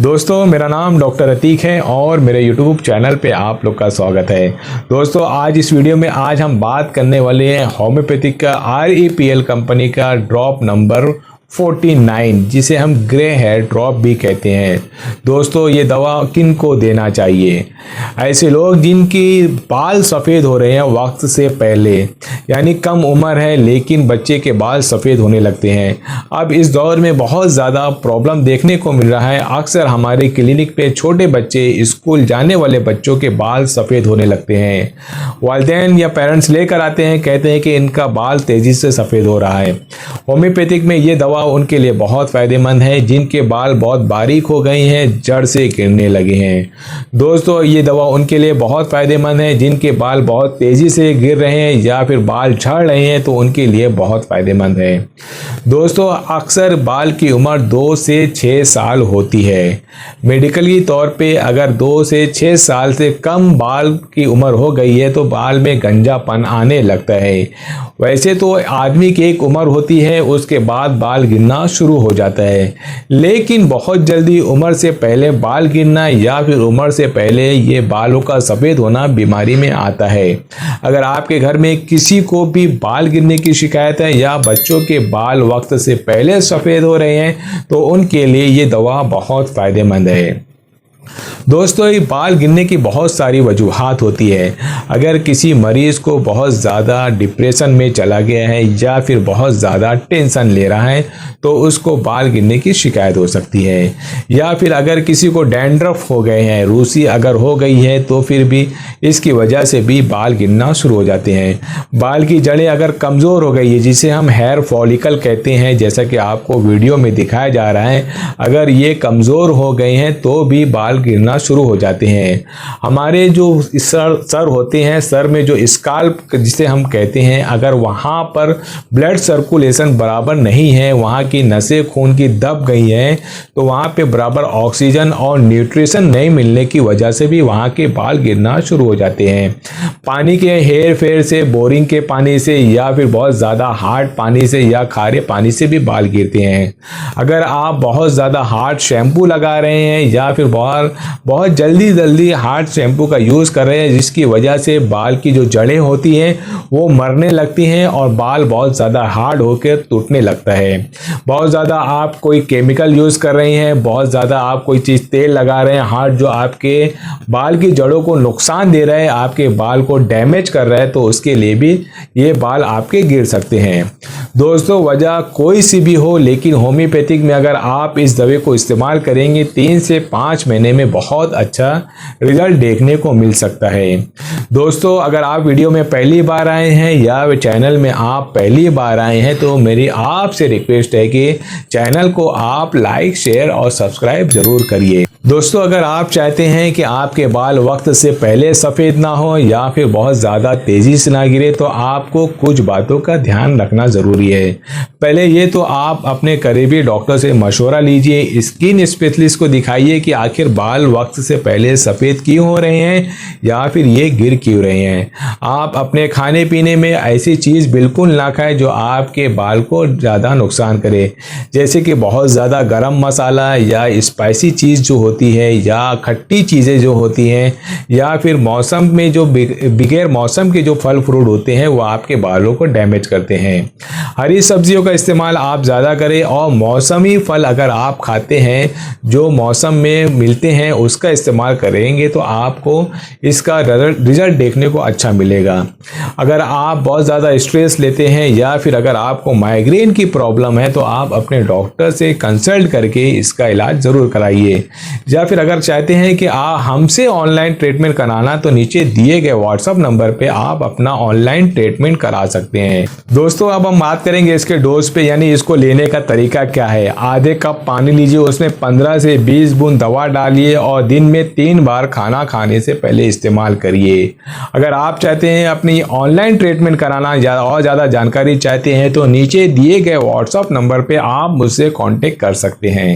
दोस्तों मेरा नाम डॉक्टर अतीक है और मेरे यूट्यूब चैनल पे आप लोग का स्वागत है। दोस्तों आज इस वीडियो में हम बात करने वाले हैं होम्योपैथिक का REPL कंपनी का ड्रॉप नंबर 49 जिसे हम ग्रे हेयर ड्रॉप भी कहते हैं। दोस्तों ये दवा किन को देना चाहिए? ऐसे लोग जिनकी बाल सफ़ेद हो रहे हैं वक्त से पहले, यानी कम उम्र है लेकिन बच्चे के बाल सफ़ेद होने लगते हैं। अब इस दौर में बहुत ज़्यादा प्रॉब्लम देखने को मिल रहा है। अक्सर हमारे क्लिनिक पे छोटे बच्चे, स्कूल जाने वाले बच्चों के बाल सफ़ेद होने लगते हैं। वालिदैन या पेरेंट्स लेकर आते हैं, कहते हैं कि इनका बाल तेज़ी से सफ़ेद हो रहा है। होम्योपैथिक में ये दवा उनके लिए बहुत फ़ायदेमंद है जिनके बाल बहुत बारीक हो गए हैं, जड़ से गिरने लगे हैं। दोस्तों ये दवा उनके लिए बहुत फ़ायदेमंद है जिनके बाल बहुत तेज़ी से गिर रहे हैं या फिर बाल झड़ रहे हैं, तो उनके लिए बहुत फ़ायदेमंद है। दोस्तों अक्सर बाल की उम्र 2 से 6 साल होती है। मेडिकली तौर पे अगर 2 से 6 साल से कम बाल की उम्र हो गई है तो बाल में गंजापन आने लगता है। वैसे तो आदमी की एक उम्र होती है, उसके बाद बाल गिरना शुरू हो जाता है, लेकिन बहुत जल्दी उम्र से पहले बाल गिरना या फिर उम्र से पहले ये बालों का सफ़ेद होना बीमारी में आता है। अगर आपके घर में किसी को भी बाल गिरने की शिकायत है या बच्चों के बाल वक्त से पहले सफ़ेद हो रहे हैं तो उनके लिए ये दवा बहुत फ़ायदेमंद है। दोस्तों ये बाल गिरने की बहुत सारी वजूहात होती है। अगर किसी मरीज़ को बहुत ज़्यादा डिप्रेशन में चला गया है या फिर बहुत ज़्यादा टेंशन ले रहा है तो उसको बाल गिरने की शिकायत हो सकती है। या फिर अगर किसी को डैंड्रफ हो गए हैं, रूसी अगर हो गई है तो फिर भी इसकी वजह से भी बाल गिरना शुरू हो जाते हैं। बाल की जड़ें अगर कमज़ोर हो गई है, जिसे हम हेयर फॉलिकल कहते हैं, जैसा कि आपको वीडियो में दिखाया जा रहा है, अगर ये कमज़ोर हो गए हैं तो भी बाल गिरना शुरू हो जाते हैं। हमारे जो सर होते हैं, सर में जो स्काल्प जिसे हम कहते हैं, अगर वहाँ पर ब्लड सर्कुलेशन बराबर नहीं है, वहाँ की नसें खून की दब गई हैं, तो वहाँ पे बराबर ऑक्सीजन और न्यूट्रिशन नहीं मिलने की वजह से भी वहाँ के बाल गिरना शुरू हो जाते हैं। पानी के हेर फेर से, बोरिंग के पानी से या फिर बहुत ज़्यादा हार्ड पानी से या खारे पानी से भी बाल गिरते हैं। अगर आप बहुत ज़्यादा हार्ड शैम्पू लगा रहे हैं या फिर बहुत जल्दी हार्ड शैम्पू का यूज़ कर रहे हैं, जिसकी वजह से बाल की जो जड़ें होती हैं वो मरने लगती हैं और बाल बहुत ज़्यादा हार्ड होकर टूटने लगता है। बहुत ज़्यादा आप कोई केमिकल यूज़ कर रहे हैं, बहुत ज़्यादा आप कोई चीज़ तेल लगा रहे हैं हार्ड, जो आपके बाल की जड़ों को नुकसान दे रहा है, आपके बाल को डैमेज कर रहा है, तो उसके लिए भी ये बाल आपके गिर सकते हैं। दोस्तों वजह कोई सी भी हो, लेकिन होम्योपैथिक में अगर आप इस दवा को इस्तेमाल करेंगे 3 से 5 महीने में बहुत अच्छा रिजल्ट देखने को मिल सकता है। दोस्तों अगर आप वीडियो में पहली बार आए हैं या चैनल में आप पहली बार आए हैं तो मेरी आपसे रिक्वेस्ट है कि चैनल को आप लाइक, शेयर और सब्सक्राइब जरूर करिए। दोस्तों अगर आप चाहते हैं कि आपके बाल वक्त से पहले सफ़ेद ना हो या फिर बहुत ज़्यादा तेज़ी से ना गिरे, तो आपको कुछ बातों का ध्यान रखना ज़रूरी है। पहले ये तो आप अपने करीबी डॉक्टर से मशवरा लीजिए, स्किन स्पेशलिस्ट को दिखाइए कि आखिर बाल वक्त से पहले सफ़ेद क्यों हो रहे हैं या फिर ये गिर क्यों रहे हैं। आप अपने खाने पीने में ऐसी चीज़ बिल्कुल ना खाएं जो आपके बाल को ज़्यादा नुकसान करे, जैसे कि बहुत ज़्यादा गरम मसाला या स्पाइसी चीज़ जो होती है या खट्टी चीज़ें जो होती हैं, या फिर मौसम में जो बगैर मौसम के जो फल फ्रूट होते हैं वो आपके बालों को डैमेज करते हैं। हरी सब्जियों का इस्तेमाल आप ज़्यादा करें और मौसमी फल अगर आप खाते हैं जो मौसम में मिलते हैं उसका इस्तेमाल करेंगे तो आपको इसका रिजल्ट देखने को अच्छा मिलेगा। अगर आप बहुत ज़्यादा स्ट्रेस लेते हैं या फिर अगर आपको माइग्रेन की प्रॉब्लम है तो आप अपने डॉक्टर से कंसल्ट करके इसका इलाज ज़रूर कराइए। या फिर अगर चाहते हैं कि हमसे ऑनलाइन ट्रीटमेंट कराना तो नीचे दिए गए व्हाट्सएप नंबर पे आप अपना ऑनलाइन ट्रीटमेंट करा सकते हैं। दोस्तों अब हम बात करेंगे इसके डोज पे, यानी इसको लेने का तरीका क्या है। आधे कप पानी लीजिए, उसमें 15 से 20 बूंद दवा डालिए और दिन में 3 बार खाना खाने से पहले इस्तेमाल करिए। अगर आप चाहते हैं अपनी ऑनलाइन ट्रीटमेंट कराना और ज़्यादा जानकारी चाहते हैं तो नीचे दिए गए व्हाट्सएप नंबर पर आप मुझसे कॉन्टेक्ट कर सकते हैं।